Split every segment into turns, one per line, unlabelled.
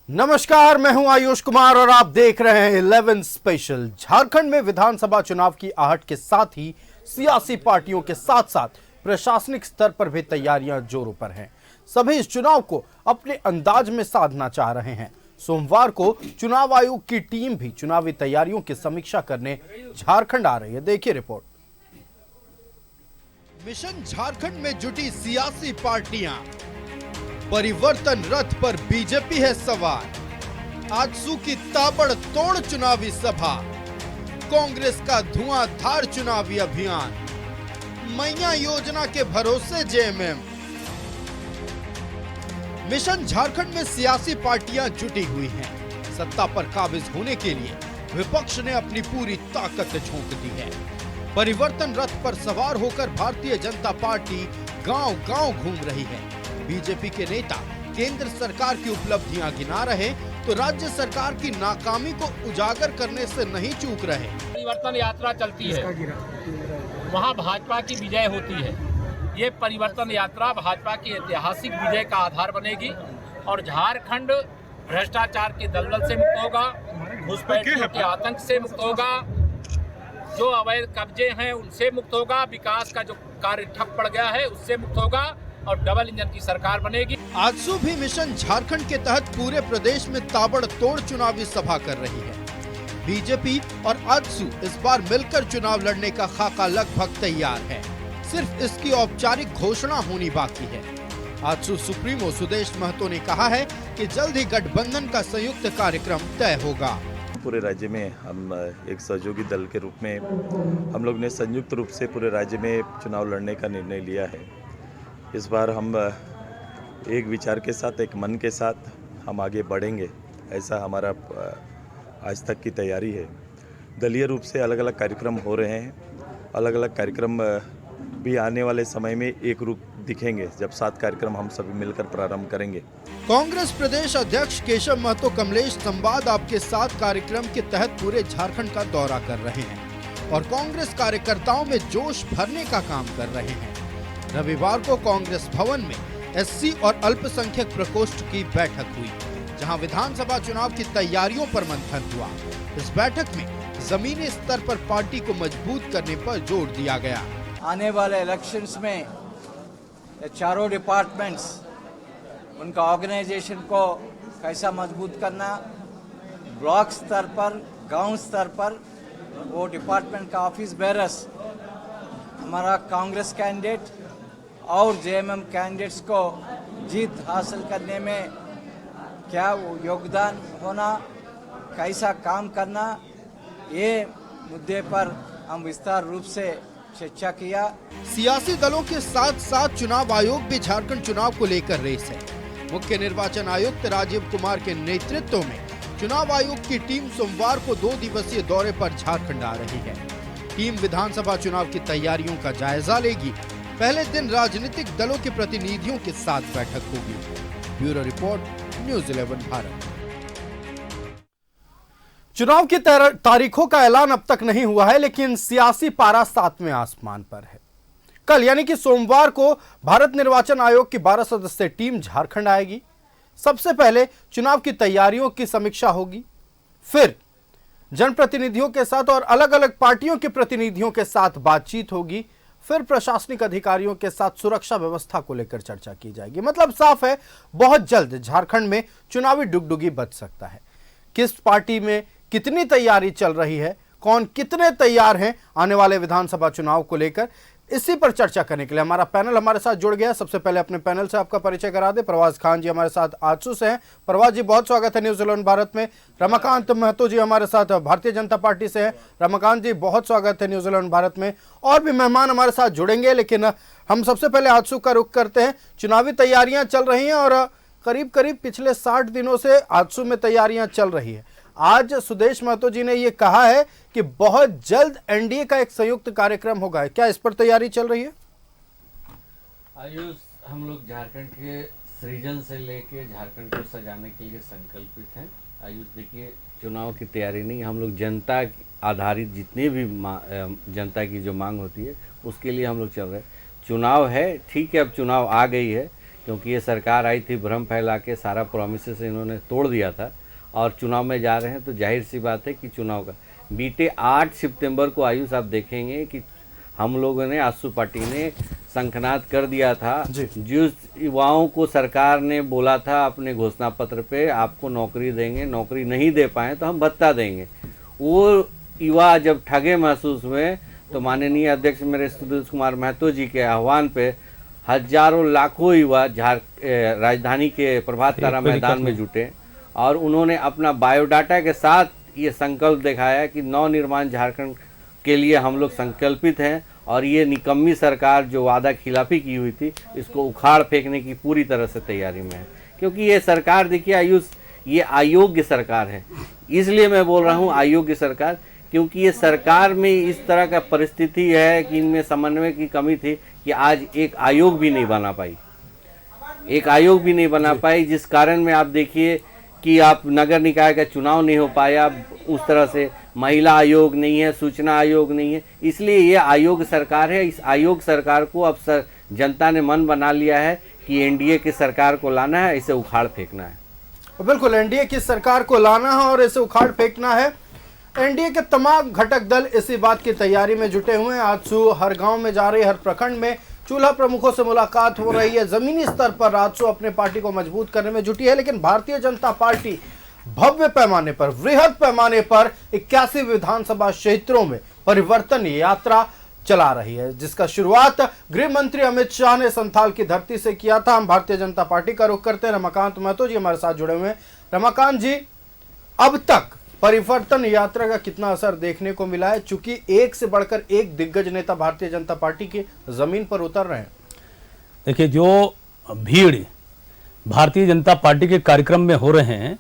नमस्कार, मैं हूं आयुष कुमार और आप देख रहे हैं 11 स्पेशल। झारखंड में विधानसभा चुनाव की आहट के साथ ही सियासी पार्टियों के साथ साथ प्रशासनिक स्तर पर भी तैयारियां जोरों पर हैं। सभी इस चुनाव को अपने अंदाज में साधना चाह रहे हैं। सोमवार को चुनाव आयोग की टीम भी चुनावी तैयारियों की समीक्षा करने झारखंड आ रही है। देखिए रिपोर्ट। मिशन झारखंड में जुटी सियासी पार्टियां, परिवर्तन रथ पर बीजेपी है सवार। आजसू की ताबड़तोड़ चुनावी सभा, कांग्रेस का धुआंधार चुनावी अभियान, मैया योजना के भरोसे जेएमएम। मिशन झारखंड में सियासी पार्टियां जुटी हुई हैं। सत्ता पर काबिज होने के लिए विपक्ष ने अपनी पूरी ताकत झोंक दी है। परिवर्तन रथ पर सवार होकर भारतीय जनता पार्टी गांव-गांव घूम रही है। बीजेपी के नेता केंद्र सरकार की उपलब्धियां गिना रहे तो राज्य सरकार की नाकामी को उजागर करने से नहीं चूक रहे।
परिवर्तन यात्रा चलती है, वहां भाजपा की विजय होती है। ये परिवर्तन यात्रा भाजपा की ऐतिहासिक विजय का आधार बनेगी और झारखंड भ्रष्टाचार के दलदल से मुक्त होगा, घुसपैठियों के आतंक से मुक्त होगा, जो अवैध कब्जे हैं उनसे मुक्त होगा, विकास का जो कार्य ठप पड़ गया है उससे मुक्त होगा और डबल इंजन की सरकार बनेगी।
आजसू भी मिशन झारखंड के तहत पूरे प्रदेश में ताबड़तोड़ चुनावी सभा कर रही है। बीजेपी और आजसू इस बार मिलकर चुनाव लड़ने का खाका लगभग तैयार है, सिर्फ इसकी औपचारिक घोषणा होनी बाकी है। आजसू सुप्रीमो सुदेश महतो ने कहा है कि जल्द ही गठबंधन का संयुक्त कार्यक्रम तय होगा।
पूरे राज्य में हम एक सहयोगी दल के रूप में हम लोग ने संयुक्त रूप से पूरे राज्य में चुनाव लड़ने का निर्णय लिया है। इस बार हम एक विचार के साथ, एक मन के साथ हम आगे बढ़ेंगे, ऐसा हमारा आज तक की तैयारी है। दलीय रूप से अलग अलग कार्यक्रम हो रहे हैं, अलग अलग कार्यक्रम भी आने वाले समय में एक रूप दिखेंगे जब 7 कार्यक्रम हम सभी मिलकर प्रारंभ करेंगे।
कांग्रेस प्रदेश अध्यक्ष केशव महतो कमलेश संवाद आपके साथ कार्यक्रम के तहत पूरे झारखंड का दौरा कर रहे हैं और कांग्रेस कार्यकर्ताओं में जोश भरने का काम कर रहे हैं। रविवार को कांग्रेस भवन में एससी और अल्पसंख्यक प्रकोष्ठ की बैठक हुई, जहां विधानसभा चुनाव की तैयारियों पर मंथन हुआ। इस बैठक में जमीनी स्तर पर पार्टी को मजबूत करने पर जोर दिया गया।
आने वाले इलेक्शंस में ये चारों डिपार्टमेंट्स, उनका ऑर्गेनाइजेशन को कैसा मजबूत करना, ब्लॉक स्तर पर, गांव स्तर पर वो डिपार्टमेंट का ऑफिस बेरस हमारा कांग्रेस कैंडिडेट और जेएमएम कैंडिडेट्स को जीत हासिल करने में क्या योगदान होना, कैसा काम करना, ये मुद्दे पर हम विस्तार रूप से चर्चा किया।
सियासी दलों के साथ साथ चुनाव आयोग भी झारखंड चुनाव को लेकर रेस है। मुख्य निर्वाचन आयुक्त राजीव कुमार के नेतृत्व में चुनाव आयोग की टीम सोमवार को 2 दिवसीय दौरे पर झारखंड आ रही है। टीम विधानसभा चुनाव की तैयारियों का जायजा लेगी। पहले दिन राजनीतिक दलों के प्रतिनिधियों के साथ बैठक होगी। Bureau report, news 11 Bharat. चुनाव की तारीखों का ऐलान अब तक नहीं हुआ है, लेकिन सियासी पारा 7वें आसमान पर है। कल यानी कि सोमवार को भारत निर्वाचन आयोग की 12 सदस्यीय टीम झारखंड आएगी। सबसे पहले चुनाव की तैयारियों की समीक्षा होगी, फिर जनप्रतिनिधियों के साथ और अलग अलग पार्टियों के प्रतिनिधियों के साथ बातचीत होगी, फिर प्रशासनिक अधिकारियों के साथ सुरक्षा व्यवस्था को लेकर चर्चा की जाएगी। मतलब साफ है, बहुत जल्द झारखंड में चुनावी डुगडुगी बच सकता है। किस पार्टी में कितनी तैयारी चल रही है, कौन कितने तैयार हैं आने वाले विधानसभा चुनाव को लेकर, इसी पर चर्चा करने के लिए हमारा पैनल हमारे साथ जुड़ गया। सबसे पहले अपने पैनल से आपका परिचय करा दे। प्रवास खान जी हमारे साथ आजसू से हैं। प्रवास जी, बहुत स्वागत है न्यूज़ 11 भारत में। रमाकांत महतो जी हमारे साथ भारतीय जनता पार्टी से हैं। रमाकांत जी, बहुत स्वागत है न्यूज़ 11 भारत में। और भी मेहमान हमारे साथ जुड़ेंगे, लेकिन हम सबसे पहले आजसू का रुख करते हैं। चुनावी तैयारियां चल रही हैं और करीब करीब पिछले 60 दिनों से आजसू में तैयारियां चल रही है। आज सुदेश महतो जी ने यह कहा है कि बहुत जल्द एनडीए का एक संयुक्त कार्यक्रम होगा, क्या इस पर तैयारी चल रही है?
आयुष, हम लोग झारखंड के सृजन से लेके झारखंड को सजाने के लिए संकल्पित हैं। आयुष, देखिए, चुनाव की तैयारी नहीं, हम लोग जनता आधारित जितनी भी जनता की जो मांग होती है उसके लिए हम लोग चल रहे हैं। चुनाव है, ठीक है, अब चुनाव आ गई है, क्योंकि ये सरकार आई थी भ्रम फैला के, सारा प्रोमिसेस इन्होंने तोड़ दिया था और चुनाव में जा रहे हैं, तो जाहिर सी बात है कि चुनाव का बीते 8 सितंबर को आयुष आप देखेंगे कि हम लोगों ने, आजसू पार्टी ने शंखनाद कर दिया था। जिस युवाओं को सरकार ने बोला था अपने घोषणा पत्र पे आपको नौकरी देंगे, नौकरी नहीं दे पाए तो हम भत्ता देंगे, वो युवा जब ठगे महसूस हुए तो माननीय अध्यक्ष मेरे सुधीर कुमार महतो जी के आह्वान पे हजारों लाखों युवा राजधानी के प्रभात तारा मैदान में जुटे और उन्होंने अपना बायोडाटा के साथ ये संकल्प दिखाया कि नवनिर्माण झारखंड के लिए हम लोग संकल्पित हैं और ये निकम्मी सरकार जो वादा खिलाफी की हुई थी इसको उखाड़ फेंकने की पूरी तरह से तैयारी में है। क्योंकि ये सरकार देखिए आयुष, ये अयोग्य सरकार है, इसलिए मैं बोल रहा हूँ अयोग्य सरकार, क्योंकि ये सरकार में इस तरह का परिस्थिति है कि इनमें समन्वय की कमी थी कि आज एक आयोग भी नहीं बना पाई, एक आयोग भी नहीं बना पाई, जिस कारण में आप देखिए कि आप नगर निकाय का चुनाव नहीं हो पाया, उस तरह से महिला आयोग नहीं है, सूचना आयोग नहीं है, इसलिए ये आयोग सरकार है। इस आयोग सरकार को अब जनता ने मन बना लिया है कि एनडीए की सरकार को लाना है, इसे उखाड़ फेंकना है।
बिल्कुल, एनडीए की सरकार को लाना है और इसे उखाड़ फेंकना है। एनडीए के तमाम घटक दल इसी बात की तैयारी में जुटे हुए हैं। आजसू हर गांव में जा रही, हर प्रखंड में चूल्हा प्रमुखों से मुलाकात हो रही है। जमीनी स्तर पर आजसू अपने पार्टी को मजबूत करने में जुटी है, लेकिन भारतीय जनता पार्टी भव्य पैमाने पर, वृहद पैमाने पर 81 विधानसभा क्षेत्रों में परिवर्तन यात्रा चला रही है, जिसका शुरुआत गृह मंत्री अमित शाह ने संथाल की धरती से किया था। हम भारतीय जनता पार्टी का रुख करते हैं। रमाकांत महतो जी हमारे साथ जुड़े हुए हैं। रमाकांत जी, अब तक परिवर्तन यात्रा का कितना असर देखने को मिला है, चूंकि एक से बढ़कर एक दिग्गज नेता भारतीय जनता पार्टी की जमीन पर उतर रहे हैं?
देखिए, जो भीड़ भारतीय जनता पार्टी के कार्यक्रम में हो रहे हैं,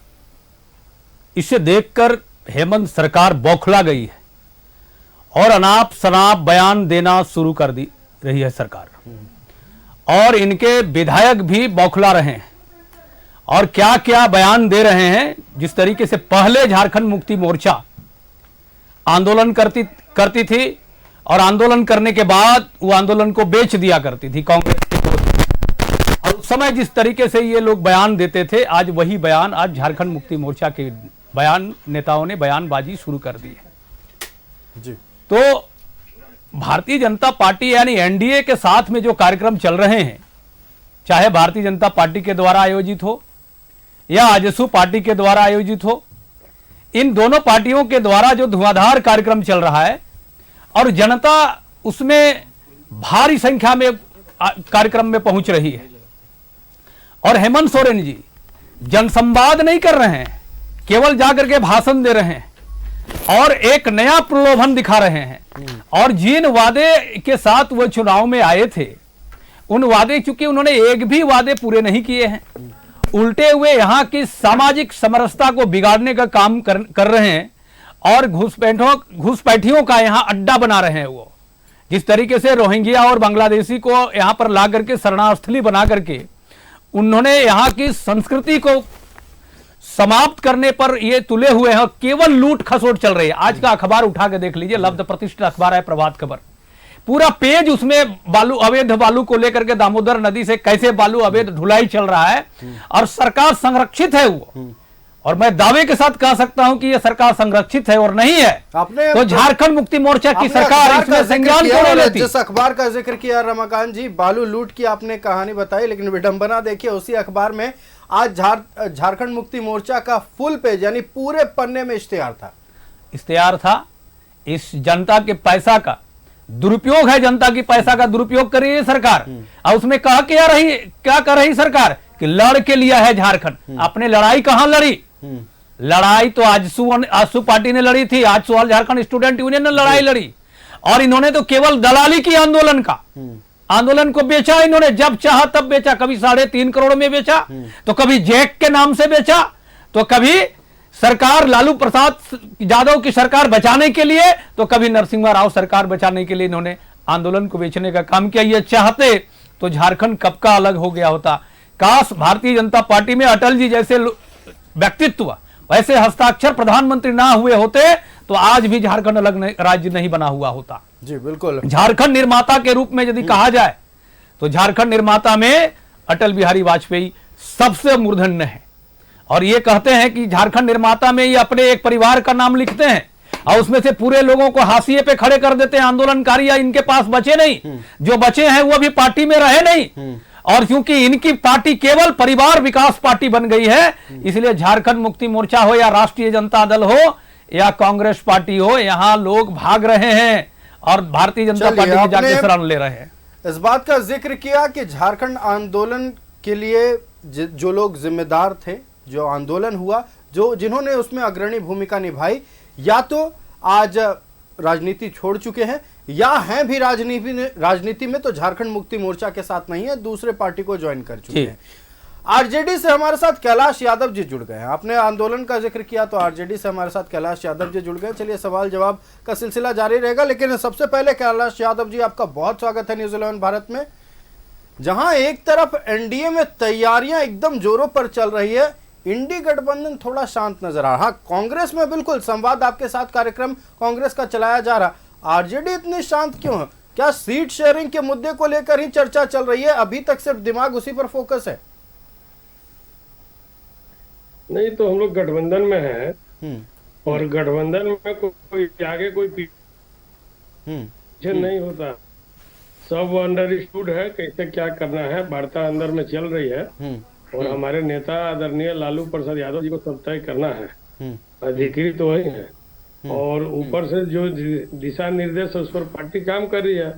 इसे देखकर हेमंत सरकार बौखला गई है और अनाप शनाप बयान देना शुरू कर दी रही है सरकार, और इनके विधायक भी बौखला रहे हैं और क्या क्या बयान दे रहे हैं। जिस तरीके से पहले झारखंड मुक्ति मोर्चा आंदोलन करती थी और आंदोलन करने के बाद वो आंदोलन को बेच दिया करती थी कांग्रेस के, और उस समय जिस तरीके से ये लोग बयान देते थे, आज वही बयान, आज झारखंड मुक्ति मोर्चा के बयान नेताओं ने बयानबाजी शुरू कर दी है
जी।
तो भारतीय जनता पार्टी यानी एनडीए के साथ में जो कार्यक्रम चल रहे हैं, चाहे भारतीय जनता पार्टी के द्वारा आयोजित हो या आजसू पार्टी के द्वारा आयोजित हो, इन दोनों पार्टियों के द्वारा जो धुआंधार कार्यक्रम चल रहा है और जनता उसमें भारी संख्या में कार्यक्रम में पहुंच रही है, और हेमंत सोरेन जी जनसंवाद नहीं कर रहे हैं, केवल जाकर के भाषण दे रहे हैं और एक नया प्रलोभन दिखा रहे हैं। और जिन वादे के साथ वो चुनाव में आए थे, उन वादे, चूंकि उन्होंने एक भी वादे पूरे नहीं किए हैं, उल्टे हुए यहाँ की सामाजिक समरसता को बिगाड़ने का काम कर रहे हैं और घुसपैठियों का यहाँ अड्डा बना रहे हैं। वो जिस तरीके से रोहिंग्या और बांग्लादेशी को यहाँ पर ला करके शरणार्थी बना करके उन्होंने यहाँ की संस्कृति को समाप्त करने पर ये तुले हुए हैं, केवल लूट खसोट चल रही है। आज का अखबार उठा के देख लीजिए, लब्ध प्रतिष्ठित अखबार है प्रभात खबर, पूरा पेज उसमें बालू, अवैध बालू को लेकर के दामोदर नदी से कैसे बालू अवैध ढुलाई चल रहा है और सरकार संरक्षित है वो। और मैं दावे के साथ कह सकता हूं कि ये सरकार संरक्षित है और नहीं है तो झारखंड मुक्ति मोर्चा की सरकार इसमें संज्ञान क्यों नहीं लेती?
जिस अखबार का जिक्र किया रमाकांत जी, बालू लूट की आपने कहानी बताई, लेकिन विडंबना देखिए, उसी अखबार में आज झारखंड मुक्ति मोर्चा का फुल पेज यानी पूरे पन्ने में
इश्तेहार था। इस जनता के पैसा का दुरुपयोग है, जनता की पैसा का दुरुपयोग कर रही है सरकार। और उसमें क्या कर रही सरकार कि लड़ के लिया है झारखंड। आपने लड़ाई कहां लड़ी? लड़ाई तो आजसू पार्टी ने लड़ी थी, आजसू झारखंड स्टूडेंट यूनियन ने लड़ाई लड़ी, और इन्होंने तो केवल दलाली की आंदोलन का। आंदोलन को बेचा इन्होंने, जब चाहा तब बेचा, कभी 3.5 करोड़ में बेचा, तो कभी जैक के नाम से बेचा, तो कभी सरकार लालू प्रसाद यादव की सरकार बचाने के लिए, तो कभी नरसिम्हा राव सरकार बचाने के लिए इन्होंने आंदोलन को बेचने का काम किया। ये चाहते तो झारखंड कब का अलग हो गया होता। काश भारतीय जनता पार्टी में अटल जी जैसे व्यक्तित्व, वैसे हस्ताक्षर प्रधानमंत्री ना हुए होते तो आज भी झारखंड अलग राज्य नहीं बना हुआ होता।
जी बिल्कुल।
झारखंड निर्माता के रूप में यदि कहा जाए तो झारखंड निर्माता में अटल बिहारी वाजपेयी सबसे मूर्धन्य है। और ये कहते हैं कि झारखंड निर्माता में ये अपने एक परिवार का नाम लिखते हैं और उसमें से पूरे लोगों को हाशिए पे खड़े कर देते हैं। आंदोलनकारी या इनके पास बचे नहीं, जो बचे हैं वो भी पार्टी में रहे नहीं। और क्योंकि इनकी पार्टी केवल परिवार विकास पार्टी बन गई है, इसलिए झारखंड मुक्ति मोर्चा हो या राष्ट्रीय जनता दल हो या कांग्रेस पार्टी हो, यहां लोग भाग रहे हैं और भारतीय जनता पार्टी में जाके शरण ले रहे हैं।
इस बात का जिक्र किया कि झारखंड आंदोलन के लिए जो लोग जिम्मेदार थे, जो आंदोलन हुआ, जिन्होंने उसमें अग्रणी भूमिका निभाई, या तो आज राजनीति छोड़ चुके हैं या हैं भी राजनीति में तो झारखंड मुक्ति मोर्चा के साथ नहीं है, दूसरे पार्टी को ज्वाइन कर चुके हैं। आरजेडी से हमारे साथ कैलाश यादव जी जुड़ गए हैं। आपने आंदोलन का जिक्र किया तो आरजेडी से हमारे साथ कैलाश यादव जी जुड़ गए। चलिए सवाल जवाब का सिलसिला जारी रहेगा, लेकिन सबसे पहले कैलाश यादव जी, आपका बहुत स्वागत है न्यूज़ 11 भारत में। जहां एक तरफ एनडीए में तैयारियां एकदम जोरों पर चल रही है, इंडी गठबंधन थोड़ा शांत नजर आ रहा। हाँ, कांग्रेस में बिल्कुल संवाद आपके साथ कार्यक्रम कांग्रेस का चलाया जा रहा। आरजेडी इतनी शांत क्यों है? क्या सीट शेयरिंग के मुद्दे को लेकर ही चर्चा चल रही है? अभी तक सिर्फ दिमाग उसी पर फोकस है।
नहीं तो हम लोग गठबंधन में हैं और गठबंधन में कोई आगे कोई पीछे नहीं होता, सब अंडरस्टूड है कैसे क्या करना है, वार्ता अंदर में चल रही है और हमारे नेता आदरणीय लालू प्रसाद यादव जी को सब तय करना है, अधिकृत तो वही है और ऊपर से जो दिशा निर्देश है उस पर पार्टी काम कर रही है।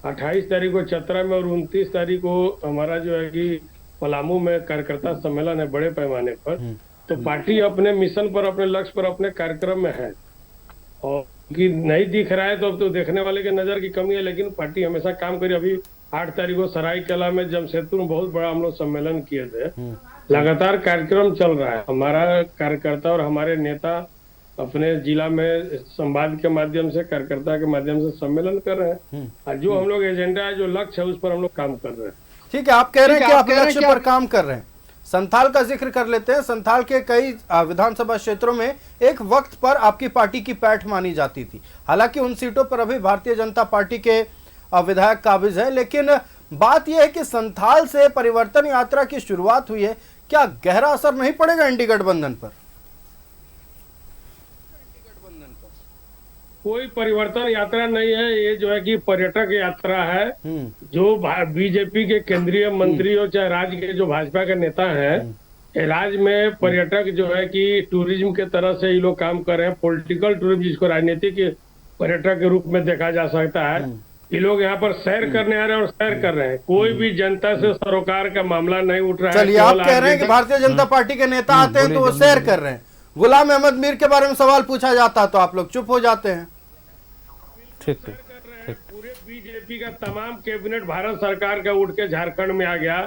28 तारीख को चतरा में और 29 तारीख को हमारा जो है कि पलामू में कार्यकर्ता सम्मेलन है बड़े पैमाने पर, तो पार्टी अपने मिशन पर, अपने लक्ष्य पर, अपने कार्यक्रम में है और कि नहीं दिख रहा है तो अब तो देखने वाले के नजर की कमी है, लेकिन पार्टी हमेशा काम करी। अभी 8 तारीख को सरायकेला में जमशेदपुर में बहुत बड़ा हम लोग सम्मेलन किए थे। लगातार कार्यक्रम चल रहा है। हमारा कार्यकर्ता और हमारे नेता अपने जिला में संवाद के माध्यम से, कार्यकर्ता के माध्यम से सम्मेलन कर रहे हैं और जो हम लोग एजेंडा है, जो लक्ष्य है, उस पर हम लोग काम कर रहे हैं।
ठीक है, आप कह रहे हैं कि आप लक्ष्य पर काम कर रहे हैं। संथाल का जिक्र कर लेते हैं। संथाल के कई विधानसभा क्षेत्रों में एक वक्त पर आपकी पार्टी की पैठ मानी जाती थी। हालांकि उन सीटों पर अभी भारतीय जनता पार्टी के विधायक काबिज है, लेकिन बात यह है कि संथाल से परिवर्तन यात्रा की शुरुआत हुई है। क्या गहरा असर नहीं पड़ेगा इंडी गठबंधन पर?
कोई परिवर्तन यात्रा नहीं है, ये जो है कि पर्यटक यात्रा है। जो बीजेपी के केंद्रीय मंत्री और चाहे राज्य के जो भाजपा के नेता हैं, राज्य में पर्यटक जो है कि टूरिज्म के तरह से ये लोग काम कर रहे हैं। पॉलिटिकल टूरिज्म, जिसको राजनीतिक पर्यटक के रूप में देखा जा सकता है। ये लोग यहाँ पर सैर करने आ रहे हैं और सैर कर रहे हैं। कोई भी जनता से सरोकार का मामला नहीं उठ रहा है।
चलिए, आप कह रहे हैं कि भारतीय जनता पार्टी के नेता आते हैं तो वो सैर कर रहे हैं। गुलाम अहमद मीर के बारे में सवाल पूछा जाता तो आप लोग चुप हो जाते हैं।
ठीक।
पूरे बीजेपी का तमाम कैबिनेट भारत सरकार का उठ के झारखंड में आ गया।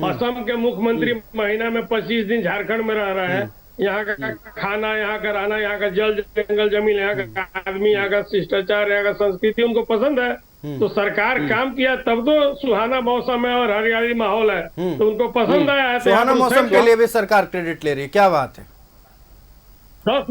असम के मुख्यमंत्री महीना में 25 दिन झारखंड में रह रहे हैं। यहाँ का खाना, यहाँ का रहना, यहाँ का जल जंगल जमीन, यहाँ का आदमी, यहाँ का शिष्टाचार, यहाँ का संस्कृति उनको पसंद है। तो सरकार काम किया तब तो सुहाना मौसम है और हरियाली माहौल है, तो उनको पसंद आया है।
सुहाना मौसम के लिए भी सरकार क्रेडिट ले रही है, क्या बात है।
10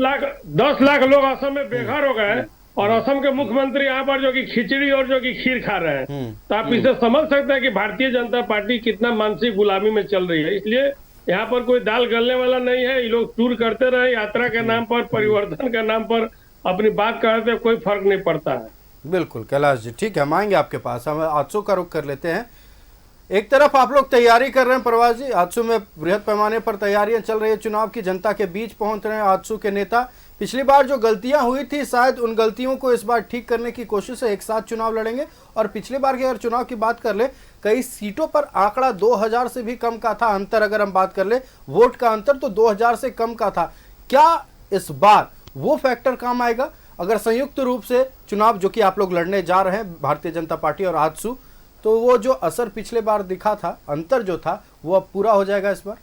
लाख लोग असम में बेघर हो गए और असम के मुख्यमंत्री यहाँ पर जो कि खिचड़ी और जो कि खीर खा रहे हैं। तो आप इसे समझ सकते हैं कि भारतीय जनता पार्टी कितना मानसिक गुलामी में चल रही है। इसलिए यहाँ पर कोई दाल गलने वाला नहीं है। ये लोग टूर करते रहे, यात्रा के नाम पर, परिवर्तन के नाम पर अपनी बात करते, कोई फर्क नहीं पड़ता है।
बिल्कुल कैलाश जी, ठीक है, हम आएंगे आपके पास। हम आजसू का रुख कर लेते हैं। एक तरफ आप लोग तैयारी कर रहे हैं प्रवास जी, आजसू में बृहद पैमाने पर तैयारियां चल रही है, चुनाव की जनता के बीच पहुंच रहे हैं आजसू के नेता। पिछली बार जो गलतियां हुई थी, शायद उन गलतियों को इस बार ठीक करने की कोशिश है। एक साथ चुनाव लड़ेंगे और पिछली बार की अगर चुनाव की बात कर ले, कई सीटों पर आंकड़ा 2000 से भी कम का था अंतर। अगर हम बात कर ले वोट का अंतर, तो 2000 से कम का था। क्या इस बार वो फैक्टर काम आएगा? अगर संयुक्त रूप से चुनाव जो कि आप लोग लड़ने जा रहे हैं, भारतीय जनता पार्टी और आजसू, तो वो जो असर पिछले बार दिखा था, अंतर जो था, वो अब पूरा हो जाएगा इस बार?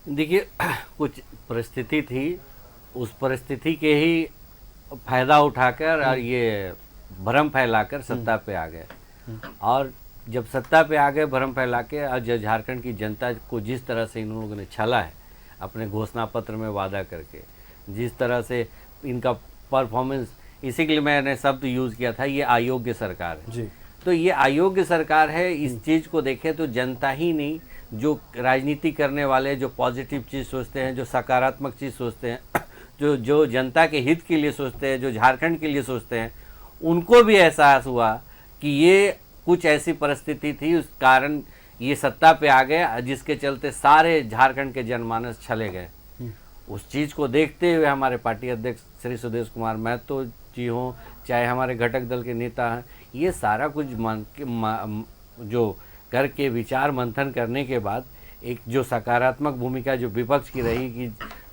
देखिए, कुछ परिस्थिति थी, उस परिस्थिति के ही फायदा उठाकर और ये भ्रम फैलाकर सत्ता पे आ गए। और जब सत्ता पे आ गए भ्रम फैला के, और जो झारखंड की जनता को जिस तरह से इन लोगों ने छला है अपने घोषणा पत्र में वादा करके, जिस तरह से इनका परफॉर्मेंस, इसी के लिए मैंने शब्द यूज़ किया था, ये अयोग्य सरकार है
जी।
तो ये अयोग्य सरकार है। इस चीज़ को देखें तो जनता ही नहीं, जो राजनीति करने वाले, जो पॉजिटिव चीज़ सोचते हैं, जो सकारात्मक चीज़ सोचते हैं, जो जनता के हित के लिए सोचते हैं, जो झारखंड के लिए सोचते हैं, उनको भी एहसास हुआ कि ये कुछ ऐसी परिस्थिति थी, उस कारण ये सत्ता पे आ गए, जिसके चलते सारे झारखंड के जनमानस चले गए। उस चीज़ को देखते हुए हमारे पार्टी अध्यक्ष श्री सुदेश कुमार महतो जी हों, चाहे हमारे घटक दल के नेता हैं, ये सारा कुछ जो करके विचार मंथन करने के बाद एक जो सकारात्मक भूमिका जो विपक्ष की रही कि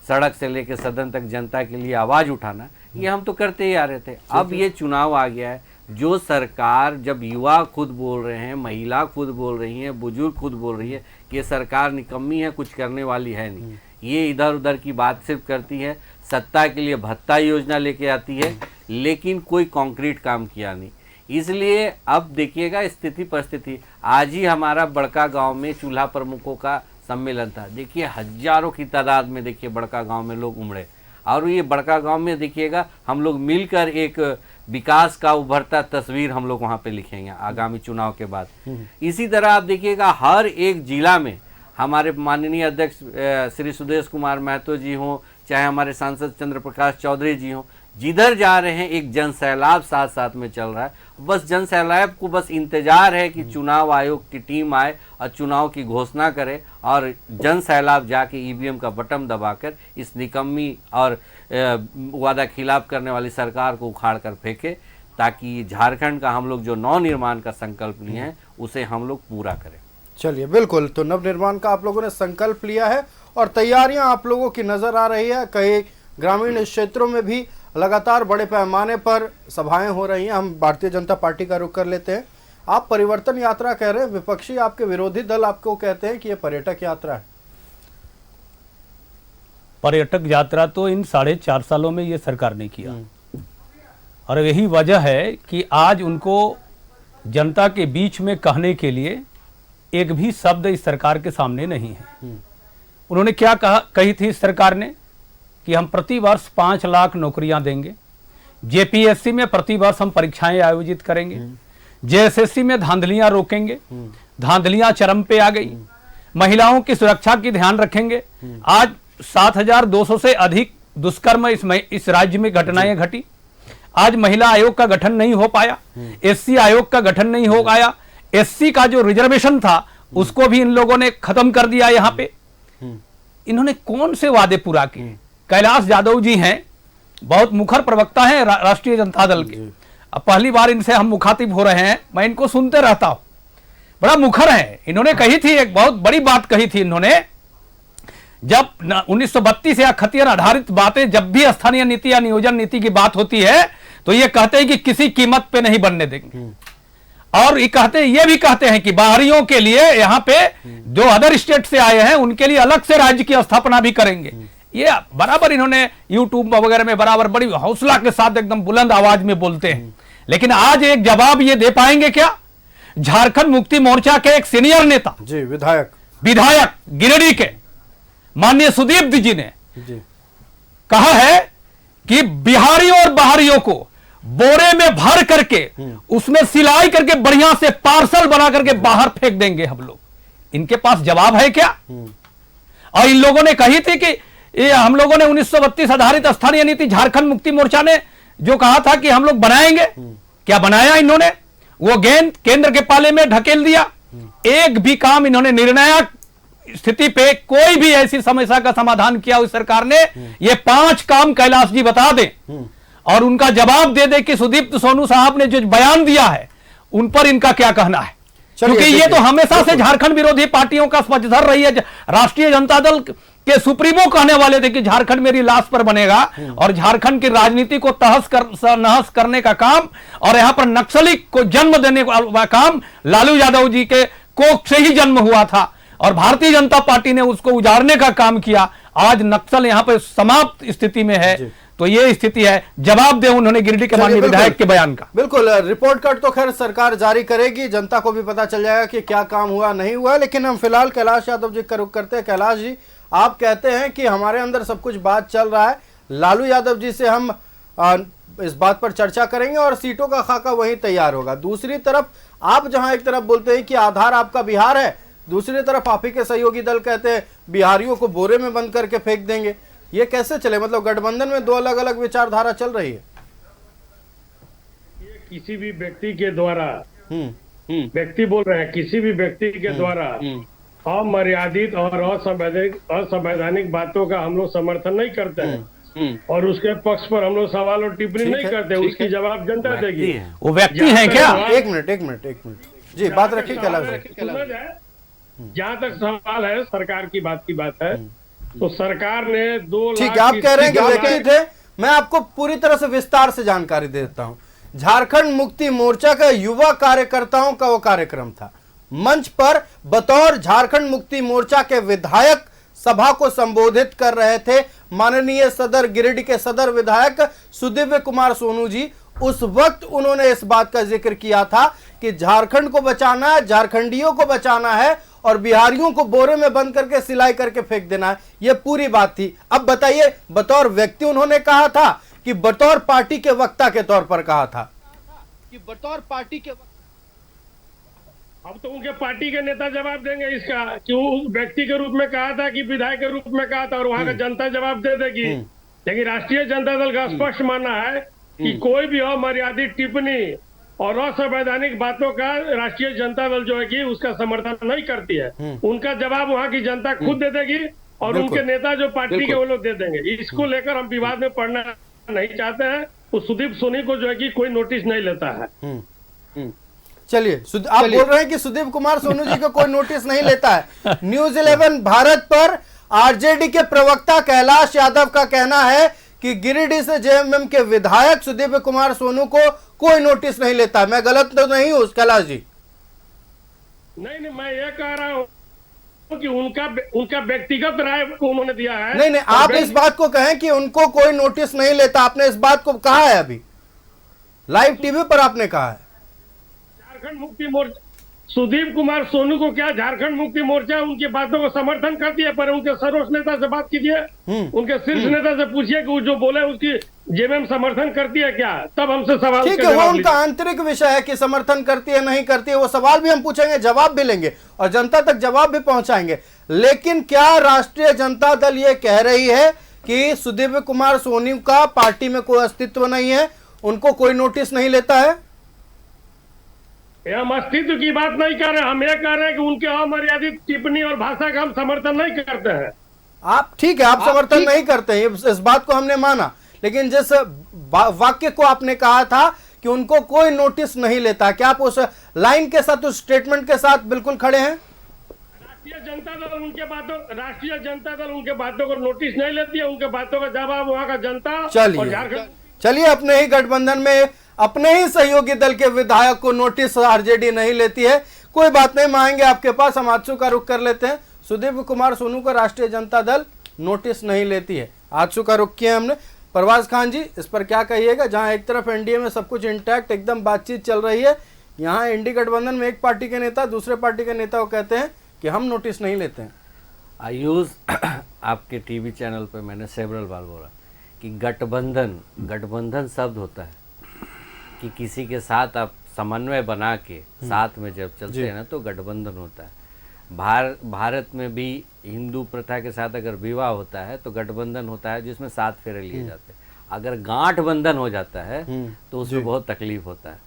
सड़क से लेकर सदन तक जनता के लिए आवाज़ उठाना, ये हम तो करते ही आ रहे थे। अब ये चुनाव आ गया है, जो सरकार, जब युवा खुद बोल रहे हैं, महिला खुद बोल रही हैं, बुजुर्ग खुद बोल रही है कि ये सरकार निकम्मी है, कुछ करने वाली है नहीं, ये इधर उधर की बात सिर्फ करती है, सत्ता के लिए भत्ता योजना लेके आती है, लेकिन कोई कॉन्क्रीट काम किया नहीं। इसलिए अब देखिएगा स्थिति परिस्थिति, आज ही हमारा बड़का गांव में चूल्हा प्रमुखों का सम्मेलन था। देखिए हजारों की तादाद में देखिए बड़का गांव में लोग उमड़े, और ये बड़का गांव में देखिएगा हम लोग मिलकर एक विकास का उभरता तस्वीर हम लोग वहाँ पे लिखेंगे आगामी चुनाव के बाद। इसी तरह आप देखिएगा हर एक जिला में हमारे माननीय अध्यक्ष श्री सुदेश कुमार महतो जी हों, चाहे हमारे सांसद चंद्र प्रकाश चौधरी जी हों, जिधर जा रहे हैं एक जन सैलाब साथ साथ में चल रहा है। बस जन सैलाब को बस इंतजार है कि चुनाव आयोग की टीम आए और चुनाव की घोषणा करे, और जन सैलाब जाके ईवीएम का बटन दबाकर इस निकम्मी और वादा खिलाफ करने वाली सरकार को उखाड़ कर फेंके, ताकि झारखंड का हम लोग जो नवनिर्माण का संकल्प लिए हैं उसे हम लोग पूरा करें।
चलिए, बिल्कुल, तो नवनिर्माण का आप लोगों ने संकल्प लिया है और तैयारियां आप लोगों की नजर आ रही है। कई ग्रामीण क्षेत्रों में भी लगातार बड़े पैमाने पर सभाएं हो रही हैं। हम भारतीय जनता पार्टी का रुख कर लेते हैं। आप परिवर्तन यात्रा कह रहे हैं, विपक्षी आपके विरोधी दल आपको कहते हैं कि ये पर्यटक यात्रा है।
पर्यटक यात्रा तो इन 4.5 सालों में ये सरकार ने किया, और यही वजह है कि आज उनको जनता के बीच में कहने के लिए एक भी शब्द इस सरकार के सामने नहीं है। उन्होंने क्या कही थी इस सरकार ने कि हम प्रति वर्ष 5 लाख नौकरियां देंगे, जेपीएससी में प्रति वर्ष हम परीक्षाएं आयोजित करेंगे, जेएसएससी में धांधलियां रोकेंगे, धांधलियां चरम पे आ गई, महिलाओं की सुरक्षा की ध्यान रखेंगे। आज 7,200 से अधिक दुष्कर्म इस राज्य में घटनाएं घटी। आज महिला आयोग का गठन नहीं हो पाया, एससी आयोग का गठन नहीं हो पाया, एससी का जो रिजर्वेशन था उसको भी इन लोगों ने खत्म कर दिया। यहाँ पे इन्होंने कौन से वादे पूरा किए? कैलाश यादव जी हैं, बहुत मुखर प्रवक्ता हैं राष्ट्रीय जनता दल के। अब पहली बार इनसे हम मुखातिब हो रहे हैं, मैं इनको सुनते रहता हूं, बड़ा मुखर है। इन्होंने कही थी, एक बहुत बड़ी बात कही थी इन्होंने, जब 1932 या खतियन आधारित बातें, जब भी स्थानीय नीति या नियोजन नीति की बात होती है तो ये कहते हैं कि किसी कीमत पे नहीं बनने देंगे। और ये भी कहते हैं कि बाहरियों के लिए यहाँ पे जो अदर स्टेट से आए हैं उनके लिए अलग से राज्य की स्थापना भी करेंगे। ये बराबर इन्होंने यूट्यूब वगैरह में बराबर बड़ी हौसला के साथ एकदम बुलंद आवाज में बोलते हैं। लेकिन आज एक जवाब ये दे पाएंगे क्या? झारखंड मुक्ति मोर्चा के एक सीनियर नेता
जी, विधायक
गिरिडीह के माननीय सुदीप जी ने कहा है कि बिहारियों और बाहरियों को बोरे में भर करके उसमें सिलाई करके बढ़िया से पार्सल बना करके बाहर फेंक देंगे हम लोग। इनके पास जवाब है क्या? और इन लोगों ने कही थी कि ये हम लोगों ने 1932 आधारित स्थानीय नीति झारखंड मुक्ति मोर्चा ने जो कहा था कि हम लोग बनाएंगे, क्या बनाया इन्होंने? वो गेंद केंद्र के पाले में ढकेल दिया। एक भी काम इन्होंने निर्णायक स्थिति पे कोई भी ऐसी समस्या का समाधान किया उस सरकार ने? ये 5 काम कैलाश जी बता दें और उनका जवाब दे दे कि सुदीप्त सोनू साहब ने जो बयान दिया है उन पर इनका क्या कहना है। क्योंकि ये तो हमेशा से झारखंड विरोधी पार्टियों का पक्षधर रही है। राष्ट्रीय जनता दल के सुप्रीमो कहने वाले थे कि झारखंड मेरी लाश पर बनेगा, और झारखंड की राजनीति को नहस करने का काम और यहां पर नक्सली को जन्म देने का काम लालू यादव जी के कोख से ही जन्म हुआ था, और भारतीय जनता पार्टी ने उसको उजाड़ने का काम किया। आज नक्सल यहां पर समाप्त स्थिति में है। तो ये स्थिति है। जवाब दे उन्होंने गिरिडीह के माननीय विधायक के बयान का।
बिल्कुल, रिपोर्ट कार्ड तो खैर सरकार जारी करेगी, जनता को भी पता चल जाएगा कि क्या काम हुआ नहीं हुआ। लेकिन हम फिलहाल कैलाश यादव जी का रुख करते हैं। कैलाश जी, आप कहते हैं कि हमारे अंदर सब कुछ बात चल रहा है, लालू यादव जी से हम इस बात पर चर्चा करेंगे और सीटों का खाका वहीं तैयार होगा। दूसरी तरफ आप जहां एक तरफ बोलते हैं कि आधार आपका बिहार है, दूसरी तरफ आप ही के सहयोगी दल कहते हैं बिहारियों को बोरे में बंद करके फेंक देंगे। ये कैसे चले? मतलब गठबंधन में दो अलग अलग विचारधारा चल रही है।
ये किसी भी व्यक्ति के द्वारा,
हम्म।
बोल रहे हैं, किसी भी व्यक्ति के द्वारा अमर्यादित और असंवैधानिक बातों का हम लोग समर्थन नहीं करते हैं और उसके पक्ष पर हम लोग सवाल और टिप्पणी नहीं करते। उसकी जवाब जनता देगी।
वो व्यक्ति हैं क्या?
एक मिनट जी, बात रखिए कैलाश जी।
जहाँ तक सवाल है सरकार की बात है, तो सरकार ने 2
ठीक
लाख
है, आप कह रहे हैं कि
की-
व्यक्ति थे। मैं आपको पूरी तरह से विस्तार से जानकारी देता हूं। झारखंड मुक्ति मोर्चा का युवा कार्यकर्ताओं का वो कार्यक्रम था। मंच पर बतौर झारखंड मुक्ति मोर्चा के विधायक सभा को संबोधित कर रहे थे माननीय सदर गिरिडीह के सदर विधायक सुदिव्य कुमार सोनू जी। उस वक्त उन्होंने इस बात का जिक्र किया था कि झारखंड को बचाना है, झारखंडियों को बचाना है और बिहारियों को बोरे में बंद करके सिलाई करके फेंक देना है। यह पूरी बात थी। अब बताइए, बतौर व्यक्ति उन्होंने कहा था कि बतौर पार्टी के वक्ता के तौर पर कहा था? कि बतौर पार्टी के
अब तो उनके पार्टी के नेता जवाब देंगे इसका, क्यों व्यक्ति के रूप में कहा था कि विधायक के रूप में कहा था, और वहां का जनता जवाब दे देगी। लेकिन राष्ट्रीय जनता दल का स्पष्ट मानना है कि कोई भी अमर्यादित टिप्पणी और असंवैधानिक बातों का राष्ट्रीय जनता दल जो है कि उसका समर्थन नहीं करती है। उनका जवाब वहां की जनता खुद दे देगी और उनके नेता जो पार्टी के वो लोग दे देंगे। इसको लेकर हम विवाद में पड़ना नहीं चाहते हैं। उस सुदीप सोनी को जो है कि कोई नोटिस नहीं लेता है।
चलिए, आप बोल रहे हैं कि सुदीप कुमार सोनू जी को कोई नोटिस नहीं लेता है। न्यूज 11 भारत पर आरजेडी के प्रवक्ता कैलाश यादव का कहना है कि गिरिडीह से जेएमएम के विधायक सुदीप कुमार सोनू को कोई नोटिस नहीं लेता। मैं गलत तो नहीं हूं कैलाश जी?
नहीं, मैं ये कह रहा हूँ कि उनका व्यक्तिगत राय उन्होंने दिया है।
नहीं, आप इस बात को कहें कि उनको कोई नोटिस नहीं लेता। आपने इस बात को कहा है, अभी लाइव टीवी पर आपने कहा है।
झारखंड मुक्ति मोर्चा, सुदीप कुमार सोनू को क्या झारखंड मुक्ति मोर्चा उनकी बातों को समर्थन करती है? पर उनके सर्वोच्च नेता से बात कीजिए, उनके शीर्ष नेता से पूछिए कि वो जो बोले उसकी जेएमएम समर्थन करती है क्या, तब हमसे सवाल।
ठीक है, वो उनका आंतरिक विषय है कि समर्थन करती है नहीं करती है। वो सवाल भी हम पूछेंगे, जवाब भी लेंगे और जनता तक जवाब भी पहुंचाएंगे। लेकिन क्या राष्ट्रीय जनता दल ये कह रही है कि सुदीप कुमार सोनू का पार्टी में कोई अस्तित्व नहीं है, उनको कोई नोटिस नहीं लेता है?
हम अस्तित्व की बात नहीं कर रहे, हम ये कह रहे हैं कि उनके अमर्यादित टिप्पणी और भाषा का हम समर्थन नहीं करते हैं।
आप ठीक है, आप समर्थन नहीं करते हैं, इस बात को हमने माना। लेकिन जिस वाक्य को आपने कहा था कि उनको कोई नोटिस नहीं लेता, क्या आप उस लाइन के साथ, उस स्टेटमेंट के साथ बिल्कुल खड़े हैं?
राष्ट्रीय जनता दल उनके बातों को नोटिस नहीं लेती है। उनके बातों का जवाब वहाँ का जनता।
चलिए, अपने ही गठबंधन में अपने ही सहयोगी दल के विधायक को नोटिस आरजेडी नहीं लेती है। कोई बात नहीं, मांगेंगे आपके पास। हम आजसू का रुख कर लेते हैं। सुदीप कुमार सोनू को राष्ट्रीय जनता दल नोटिस नहीं लेती है, आजसू का रुख किया हमने। परवाज खान जी, इस पर क्या कहिएगा? जहां एक तरफ एनडीए में सब कुछ इंटैक्ट, एकदम बातचीत चल रही है, यहाँ इंडी गठबंधन में एक पार्टी के नेता दूसरे पार्टी के नेता को कहते हैं कि हम नोटिस नहीं लेते हैं।
आयुष, आपके टीवी चैनल पे मैंने सेवरल बार बोला कि गठबंधन शब्द होता है कि किसी के साथ आप समन्वय बना के साथ में जब चलते हैं ना तो गठबंधन होता है। भारत में भी हिंदू प्रथा के साथ अगर विवाह होता है तो गठबंधन होता है जिसमें 7 फेरे लिए जाते हैं। अगर गांठ बंधन हो जाता है तो उसमें बहुत तकलीफ होता है।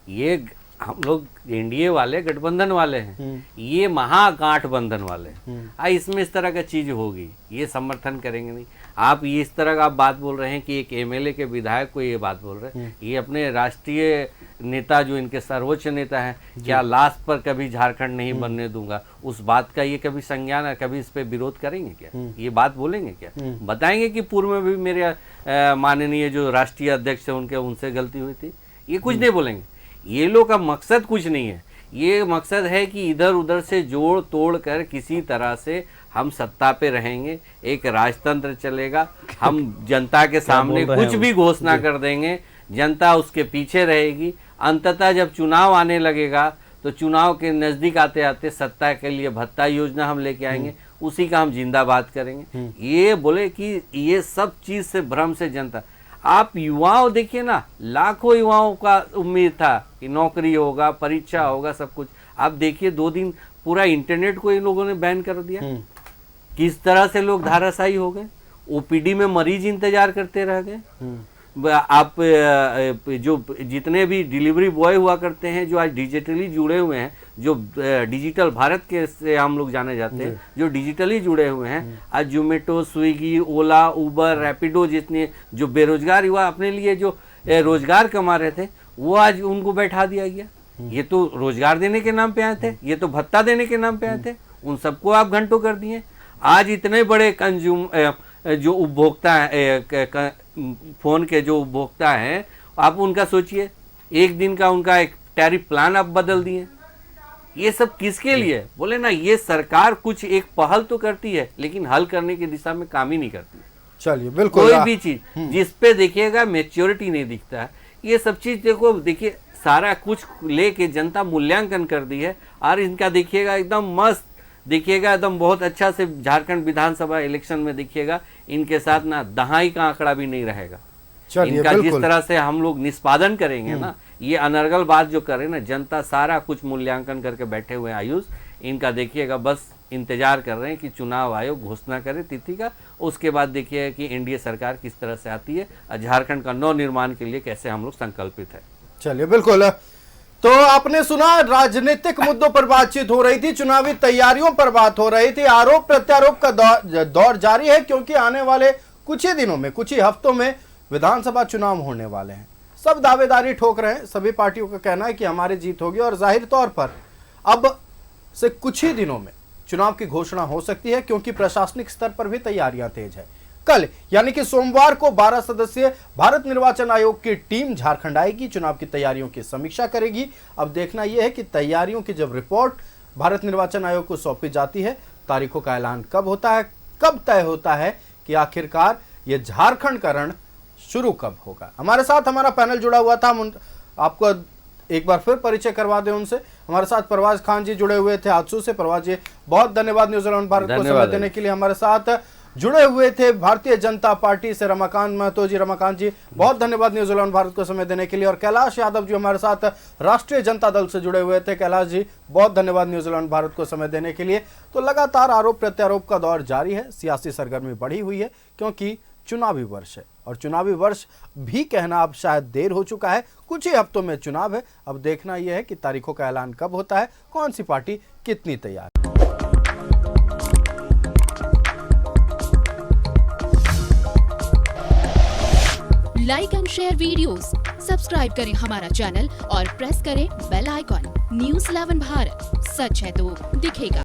ये हम लोग एनडीए वाले गठबंधन वाले हैं, ये महागठबंधन वाले हैं। इसमें इस तरह का चीज होगी, ये समर्थन करेंगे नहीं। आप ये इस तरह का आप बात बोल रहे हैं कि एक एमएलए के विधायक को ये बात बोल रहे हैं, ये अपने राष्ट्रीय नेता जो इनके सर्वोच्च नेता हैं, क्या लास्ट पर कभी झारखंड नहीं बनने दूंगा, उस बात का ये कभी संज्ञान है, कभी इस पे विरोध करेंगे क्या? ये बात बोलेंगे क्या? बताएंगे कि पूर्व में भी मेरे माननीय जो राष्ट्रीय अध्यक्ष है उनसे गलती हुई थी? ये कुछ नहीं बोलेंगे। ये लोग का मकसद कुछ नहीं है, ये मकसद है कि इधर उधर से जोड़ तोड़ कर किसी तरह से हम सत्ता पे रहेंगे, एक राजतंत्र चलेगा, हम जनता के सामने कुछ भी घोषणा कर देंगे, जनता उसके पीछे रहेगी। अंततः जब चुनाव आने लगेगा तो चुनाव के नजदीक आते आते सत्ता के लिए भत्ता योजना हम लेके आएंगे, उसी का हम जिंदाबाद करेंगे। ये बोले कि ये सब चीज से भ्रम से जनता, आप युवाओं देखिए ना, लाखों युवाओं का उम्मीद था कि नौकरी होगा, परीक्षा होगा, सब कुछ। आप देखिए 2 दिन पूरा इंटरनेट को इन लोगों ने बैन कर दिया। किस तरह से लोग धाराशायी हो गए, ओपीडी में मरीज इंतजार करते रह गए। आप जो जितने भी डिलीवरी बॉय हुआ करते हैं, जो आज डिजिटली जुड़े हुए हैं, जो डिजिटल भारत के से हम लोग जाने जाते हैं, जो डिजिटली जुड़े हुए हैं, आज जोमेटो, स्विगी, ओला, उबर, रैपिडो जितने जो बेरोजगार युवा अपने लिए जो रोजगार कमा रहे थे, वो आज उनको बैठा दिया गया। ये तो रोजगार देने के नाम पे आए थे, ये तो भत्ता देने के नाम पे आए थे, उन सबको आप घंटों कर दिए। आज इतने बड़े जो उपभोक्ता है, फोन के जो उपभोक्ता हैं, आप उनका सोचिए, एक दिन का उनका एक टैरिफ प्लान आप बदल दिए। ये सब किसके लिए? बोले ना, ये सरकार कुछ एक पहल तो करती है, लेकिन हल करने की दिशा में काम ही नहीं करती।
चलिए, बिल्कुल।
कोई भी चीज जिस पे देखिएगा मैच्योरिटी नहीं दिखता है। ये सब चीज देखिए, सारा कुछ लेके जनता मूल्यांकन कर दी है, और इनका देखिएगा एकदम मस्त, देखिएगा एकदम बहुत अच्छा से झारखंड विधानसभा इलेक्शन में देखिएगा, इनके साथ ना दहाई का आंकड़ा भी नहीं रहेगा। इनका जिस तरह से हम लोग निष्पादन करेंगे ना, ये अनर्गल बात जो करे ना, जनता सारा कुछ मूल्यांकन करके बैठे हुए हैं। आयुष, इनका देखिएगा बस इंतजार कर रहे हैं कि चुनाव आयोग घोषणा करे तिथि का, उसके बाद देखिएगा कि एनडीए सरकार किस तरह से आती है और झारखंड का नव निर्माण के लिए कैसे हम लोग संकल्पित है।
चलिए, बिल्कुल। तो आपने सुना, राजनीतिक मुद्दों पर बातचीत हो रही थी, चुनावी तैयारियों पर बात हो रही थी, आरोप प्रत्यारोप का दौर जारी है, क्योंकि आने वाले कुछ ही दिनों में, कुछ ही हफ्तों में विधानसभा चुनाव होने वाले हैं। सब दावेदारी ठोक रहे हैं, सभी पार्टियों का कहना है कि हमारी जीत होगी, और जाहिर तौर पर अब से कुछ ही दिनों में चुनाव की घोषणा हो सकती है, क्योंकि प्रशासनिक स्तर पर भी तैयारियां तेज है। कल यानी कि सोमवार को 12 सदस्यीय भारत निर्वाचन आयोग की टीम झारखंड आएगी, चुनाव की तैयारियों की समीक्षा करेगी। अब देखना यह है कि तैयारियों की जब रिपोर्ट भारत निर्वाचन आयोग को सौंपी जाती है, तारीखों का ऐलान कब होता है, कब तय होता है कि आखिरकार ये झारखंड का रण शुरू कब होगा। हमारे साथ हमारा पैनल जुड़ा हुआ था, आपको एक बार फिर परिचय करवा दें उनसे। हमारे साथ परवाज खान जी जुड़े हुए थे हादसों से। परवाज जी, बहुत धन्यवाद न्यूज 11 भारत को समय देने के लिए। हमारे साथ जुड़े हुए थे भारतीय जनता पार्टी से रमाकांत महतो जी। रमाकांत जी, बहुत धन्यवाद न्यूज 11 भारत को समय देने के लिए। और कैलाश यादव जी हमारे साथ राष्ट्रीय जनता दल से जुड़े हुए थे। कैलाश जी, बहुत धन्यवाद न्यूज 11 भारत को समय देने के लिए। तो लगातार आरोप प्रत्यारोप का दौर जारी है, सियासी सरगर्मी बढ़ी हुई है, क्योंकि चुनावी वर्ष है, और चुनावी वर्ष भी कहना अब शायद देर हो चुका है। कुछ ही हफ्तों में चुनाव है। अब देखना यह है कि तारीखों का ऐलान कब होता है, कौन सी पार्टी कितनी तैयार।
Like and share videos, subscribe करें हमारा चैनल और प्रेस करें बेल आइकॉन। न्यूज़ 11 भारत, सच है तो दिखेगा।